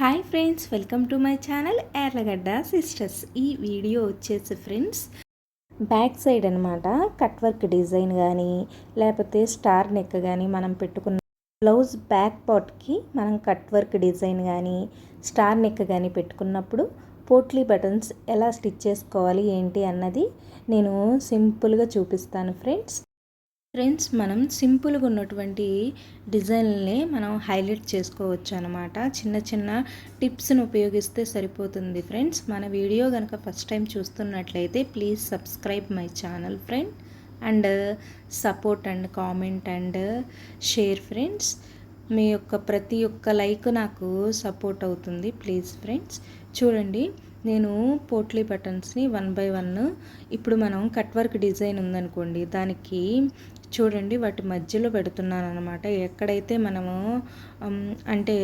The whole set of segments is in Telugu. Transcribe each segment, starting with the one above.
Hi friends, welcome to my channel Yarlagadda sisters. ఈ వీడియో వచ్చేసి ఫ్రెండ్స్ బ్యాక్ సైడ్ అనమాట కట్ వర్క్ డిజైన్ కానీ లేకపోతే స్టార్ నెక్ కానీ మనం పెట్టుకున్న బ్లౌజ్ బ్యాక్ పార్ట్కి మనం కట్ వర్క్ డిజైన్ కానీ స్టార్ నెక్ కానీ పెట్టుకున్నప్పుడు పోట్లీ బటన్స్ ఎలా స్టిచ్ చేసుకోవాలి ఏంటి అన్నది నేను సింపుల్గా చూపిస్తాను ఫ్రెండ్స్ మనం సింపుల్గా ఉన్నటువంటి డిజైన్లని మనం హైలైట్ చేసుకోవచ్చు అనమాట. చిన్న చిన్న టిప్స్ని ఉపయోగిస్తే సరిపోతుంది ఫ్రెండ్స్. మన వీడియో కనుక ఫస్ట్ టైం చూస్తున్నట్లయితే please subscribe my channel friend and support and comment and share friends. మీ యొక్క ప్రతి ఒక్క లైక్ నాకు సపోర్ట్ అవుతుంది ప్లీజ్ ఫ్రెండ్స్. చూడండి, నేను పోట్లీ బటన్స్ని 1 బై 1 ఇప్పుడు మనం కట్ వర్క్ డిజైన్ ఉందనుకోండి, దానికి చూడండి వాటి మధ్యలో పెడుతున్నాను అనమాట. ఎక్కడైతే మనము అంటే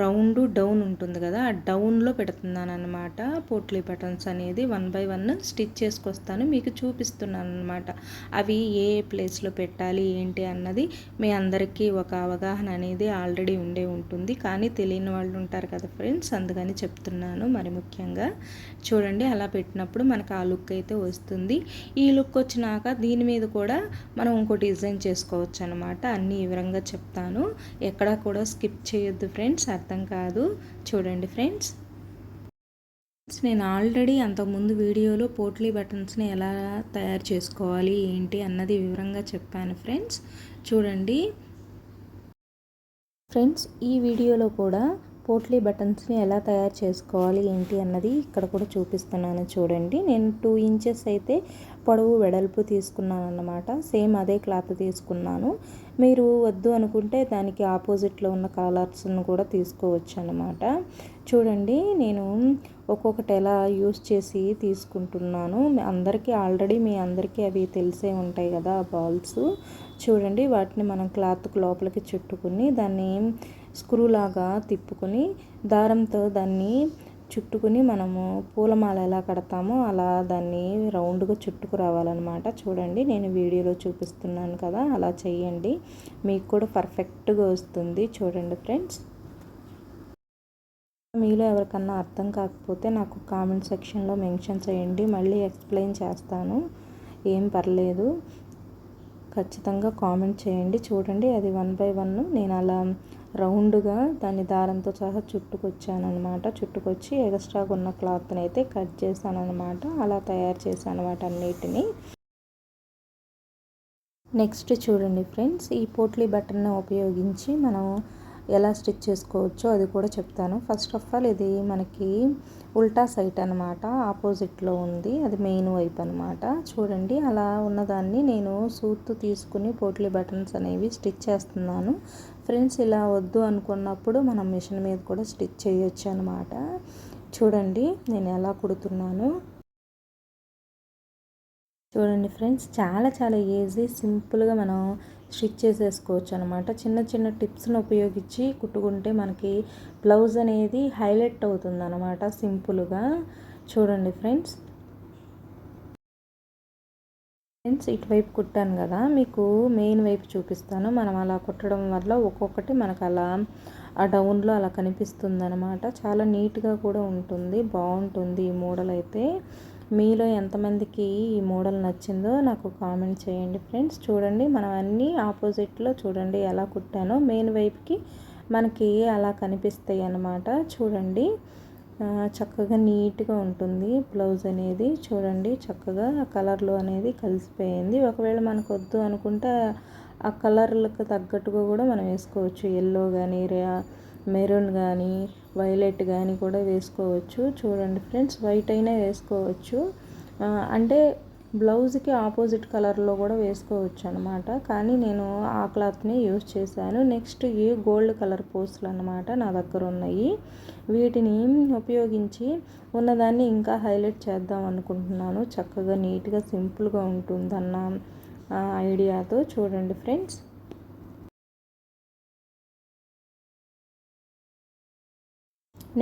రౌండ్ డౌన్ ఉంటుంది కదా, ఆ డౌన్లో పెడుతున్నాను అనమాట. పోట్లీ బటన్స్ అనేది 1 బై 1 స్టిచ్ చేసుకొస్తాను, మీకు చూపిస్తున్నాను అనమాట. అవి ఏ ప్లేస్లో పెట్టాలి ఏంటి అన్నది మీ అందరికీ ఒక అవగాహన అనేది ఆల్రెడీ ఉంటుంది, కానీ తెలియని వాళ్ళు ఉంటారు కదా ఫ్రెండ్స్, అందుకని చెప్తున్నాను. మరి ముఖ్యంగా చూడండి, అలా పెట్టినప్పుడు మనకు ఆ లుక్ అయితే వస్తుంది. ఈ లుక్ వచ్చినాక దీని మీద కూడా మనం ఇంకో డిజైన్ చేసుకోవచ్చు అనమాట. అన్ని వివరంగా చెప్తాను, ఎక్కడా కూడా స్కిప్ చేయొద్దు ఫ్రెండ్స్, అర్థం కాదు. చూడండి ఫ్రెండ్స్, నేను ఆల్రెడీ అంతకుముందు వీడియోలో పోట్లీ బటన్స్ని ఎలా తయారు చేసుకోవాలి ఏంటి అన్నది వివరంగా చెప్పాను ఫ్రెండ్స్. చూడండి ఫ్రెండ్స్, ఈ వీడియోలో కూడా పోట్లీ బటన్స్ని ఎలా తయారు చేసుకోవాలి ఏంటి అన్నది ఇక్కడ కూడా చూపిస్తున్నాను. చూడండి, నేను 2 ఇంచెస్ అయితే పొడవు వెడల్పు తీసుకున్నాను అన్నమాట. సేమ్ అదే క్లాత్ తీసుకున్నాను. మీరు వద్దు అనుకుంటే దానికి ఆపోజిట్లో ఉన్న కలర్స్ను కూడా తీసుకోవచ్చు అన్నమాట. చూడండి, నేను ఒక్కొక్కటి ఎలా యూస్ చేసి తీసుకుంటున్నాను. ఆల్రెడీ మీ అందరికీ అవి తెలిసే ఉంటాయి కదా బాల్స్. చూడండి, వాటిని మనం క్లాత్కు లోపలికి చుట్టుకుని దాన్ని స్క్రూలాగా తిప్పుకొని దారంతో దాన్ని చుట్టుకుని మనము పూలమాల ఎలా కడతామో అలా దాన్ని రౌండ్గా చుట్టుకు రావాలన్నమాట. చూడండి, నేను వీడియోలో చూపిస్తున్నాను కదా, అలా చేయండి, మీకు కూడా పర్ఫెక్ట్గా వస్తుంది. చూడండి ఫ్రెండ్స్, మీలో ఎవరికన్నా అర్థం కాకపోతే నాకు కామెంట్ సెక్షన్లో మెన్షన్ చేయండి, మళ్ళీ ఎక్స్ప్లెయిన్ చేస్తాను, ఏం పర్లేదు, ఖచ్చితంగా కామెంట్ చేయండి. చూడండి, అది 1 బై 1 నేను అలా రౌండ్గా దాన్ని దారంతో సహా చుట్టుకొచ్చాను అనమాట. చుట్టుకొచ్చి ఎక్స్ట్రాగా ఉన్న క్లాత్ని అయితే కట్ చేశాను అనమాట. అలా తయారు చేశాను వాటన్నిటిని. నెక్స్ట్ చూడండి ఫ్రెండ్స్, ఈ పోట్లీ బటన్ని ఉపయోగించి మనం ఎలా స్టిచ్ చేసుకోవచ్చో అది కూడా చెప్తాను. ఫస్ట్ ఆఫ్ ఆల్ ఇది మనకి ఉల్టా సైడ్ అనమాట, ఆపోజిట్లో ఉంది, అది మెయిన్ వైపు అనమాట. చూడండి, అలా ఉన్నదాన్ని నేను సూత్తు తీసుకుని పోట్లీ బటన్స్ అనేవి స్టిచ్ చేస్తున్నాను ఫ్రెండ్స్. ఇలా వద్దు అనుకున్నప్పుడు మనం మిషన్ మీద కూడా స్టిచ్ చేయొచ్చు అనమాట. చూడండి, నేను ఎలా కుడుతున్నాను. చూడండి ఫ్రెండ్స్, చాలా చాలా ఈజీ, సింపుల్గా మనం స్టిచ్ చేసేసుకోవచ్చు అనమాట. చిన్న చిన్న టిప్స్ని ఉపయోగించి కుట్టుకుంటే మనకి బ్లౌజ్ అనేది హైలైట్ అవుతుంది అనమాట సింపుల్గా. చూడండి ఫ్రెండ్స్, ఇటువైపు కుట్టాను కదా, మీకు మెయిన్ వైపు చూపిస్తాను. మనం అలా కుట్టడం వల్ల ఒక్కొక్కటి మనకు అలా ఆ డౌన్లో అలా కనిపిస్తుంది అనమాట. చాలా నీట్గా కూడా ఉంటుంది, బాగుంటుంది ఈ మోడల్ అయితే. మీలో ఎంతమందికి ఈ మోడల్ నచ్చిందో నాకు కామెంట్ చేయండి ఫ్రెండ్స్. చూడండి, మనం అన్నీ ఆపోజిట్లో చూడండి ఎలా కుట్టానో, మెయిన్ వైపుకి మనకి అలా కనిపిస్తాయి అన్నమాట. చూడండి, చక్కగా నీట్గా ఉంటుంది బ్లౌజ్ అనేది. చూడండి, చక్కగా ఆ కలర్లో అనేది కలిసిపోయింది. ఒకవేళ మనకు వద్దు అనుకుంటే ఆ కలర్లకు తగ్గట్టుగా కూడా మనం వేసుకోవచ్చు. ఎల్లో కానీ మెరూన్ కానీ వైలెట్ కానీ కూడా వేసుకోవచ్చు. చూడండి ఫ్రెండ్స్, వైట్ అయినా వేసుకోవచ్చు, అంటే బ్లౌజ్కి ఆపోజిట్ కలర్లో కూడా వేసుకోవచ్చు అనమాట. కానీ నేను ఆ క్లాత్ని యూజ్ చేశాను. నెక్స్ట్ ఈ గోల్డ్ కలర్ పోస్టులు అనమాట నా దగ్గర ఉన్నాయి. వీటిని ఉపయోగించి ఉన్నదాన్ని ఇంకా హైలైట్ చేద్దాం అనుకుంటున్నాను. చక్కగా నీట్గా సింపుల్గా ఉంటుందన్న ఐడియాతో. చూడండి ఫ్రెండ్స్,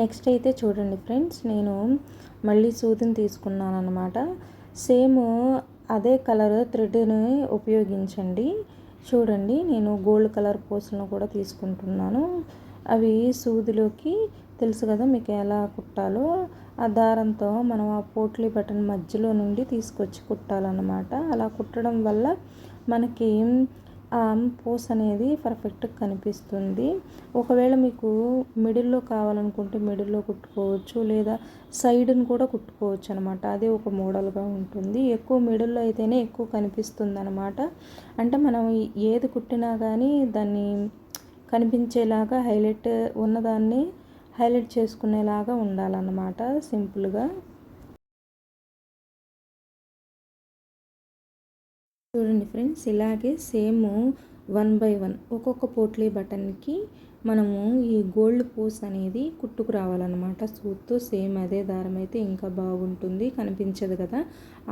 నెక్స్ట్ అయితే చూడండి ఫ్రెండ్స్, నేను మళ్ళీ సూదిని తీసుకున్నాను అనమాట. సేమ్ అదే కలర్ థ్రెడ్ని ఉపయోగించండి. చూడండి, నేను గోల్డ్ కలర్ పోస్ట్ను కూడా తీసుకుంటున్నాను. అవి సూదిలోకి తెలుసు కదా మీకు ఎలా కుట్టాలో, ఆ దారంతో మనం ఆ పోట్లీ బటన్ మధ్యలో నుండి తీసుకొచ్చి కుట్టాలన్నమాట. అలా కుట్టడం వల్ల మనకి ఆ పూస అనేది పర్ఫెక్ట్గా కనిపిస్తుంది. ఒకవేళ మీకు మిడిల్లో కావాలనుకుంటే మిడిల్లో కుట్టుకోవచ్చు, లేదా సైడ్ని కూడా కుట్టుకోవచ్చు అనమాట. అది ఒక మోడల్గా ఉంటుంది. ఎక్కువ మిడిల్లో అయితేనే ఎక్కువ కనిపిస్తుంది అనమాట. అంటే మనం ఏది కుట్టినా కానీ దాన్ని కనిపించేలాగా ఉన్నదాన్ని హైలైట్ చేసుకునేలాగా ఉండాలన్నమాట సింపుల్గా. చూడండి ఫ్రెండ్స్, ఇలాగే సేమ్ 1 బై 1 ఒక్కొక్క పోట్లీ బటన్కి మనము ఈ గోల్డ్ పూస్ అనేది కుట్టుకు రావాలన్నమాట. సూత్తో సేమ్ అదే దారం అయితే ఇంకా బాగుంటుంది, కనిపించదు కదా.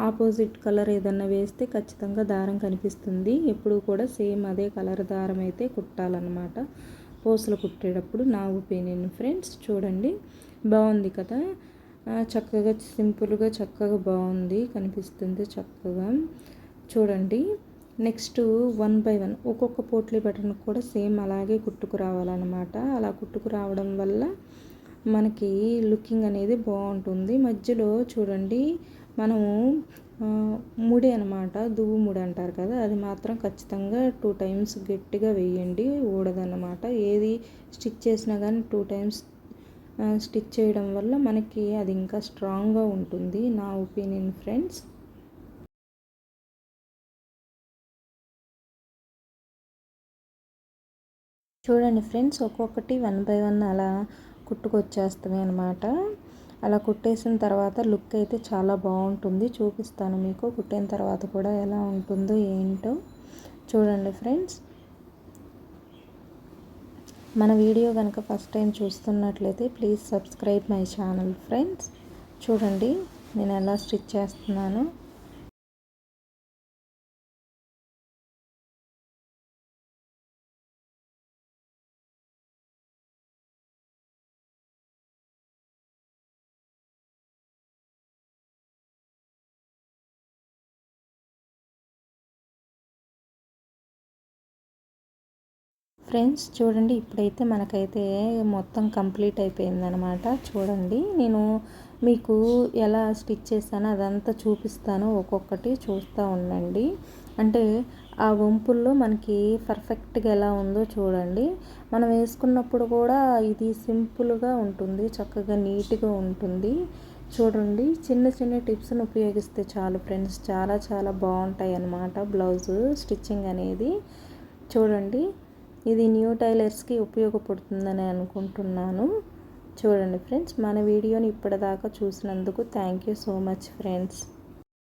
ఆపోజిట్ కలర్ ఏదన్నా వేస్తే ఖచ్చితంగా దారం కనిపిస్తుంది. ఎప్పుడు కూడా సేమ్ అదే కలర్ దారం అయితే కుట్టాలన్నమాట పూసలు కుట్టేటప్పుడు, నా ఒపీనియన్ ఫ్రెండ్స్. చూడండి, బాగుంది కదా, చక్కగా సింపుల్గా చక్కగా బాగుంది, కనిపిస్తుంది చక్కగా. చూడండి, నెక్స్ట్ 1 బై 1 ఒక్కొక్క పోట్లీ బటన్ కూడా సేమ్ అలాగే కుట్టుకు రావాలన్నమాట. అలా కుట్టుకు రావడం వల్ల మనకి లుకింగ్ అనేది బాగుంటుంది. మధ్యలో చూడండి, మనము ముడి అనమాట, దువ్వు ముడి అంటారు కదా, అది మాత్రం ఖచ్చితంగా 2 టైమ్స్ గట్టిగా వేయండి, ఊడదన్నమాట. ఏది స్టిచ్ చేసినా కానీ 2 టైమ్స్ స్టిచ్ చేయడం వల్ల మనకి అది ఇంకా స్ట్రాంగ్గా ఉంటుంది, నా ఒపీనియన్ ఫ్రెండ్స్. చూడండి ఫ్రెండ్స్, ఒక్కొక్కటి 1 బై 1 అలా కుట్టుకొచ్చేస్తామే అనమాట. అలా కుట్టేసిన తర్వాత లుక్ అయితే చాలా బాగుంటుంది. చూపిస్తాను మీకు కుట్టిన తర్వాత కూడా ఎలా ఉంటుందో ఏంటో. చూడండి ఫ్రెండ్స్, మన వీడియో కనుక ఫస్ట్ టైం చూస్తున్నట్లయితే please subscribe my channel friends. చూడండి నేను ఎలా స్టిచ్ చేస్తున్నాను. ఫ్రెండ్స్ చూడండి, ఇప్పుడైతే మనకైతే మొత్తం కంప్లీట్ అయిపోయిందనమాట. చూడండి, నేను మీకు ఎలా స్టిచ్ చేస్తానో అదంతా చూపిస్తాను, ఒక్కొక్కటి చూస్తూ ఉండండి. అంటే ఆ వంపుల్లో మనకి పర్ఫెక్ట్గా ఎలా ఉందో చూడండి. మనం వేసుకున్నప్పుడు కూడా ఇది సింపుల్గా ఉంటుంది, చక్కగా నీట్గా ఉంటుంది. చూడండి, చిన్న చిన్న టిప్స్ని ఉపయోగిస్తే చాలు ఫ్రెండ్స్, చాలా చాలా బాగుంటాయి అన్నమాట బ్లౌజు స్టిచ్చింగ్ అనేది. చూడండి, ఇది న్యూ టైలర్స్కి ఉపయోగపడుతుందని అనుకుంటున్నాను. చూడండి ఫ్రెండ్స్, మన వీడియోని ఇప్పటిదాకా చూసినందుకు thank you so much friends.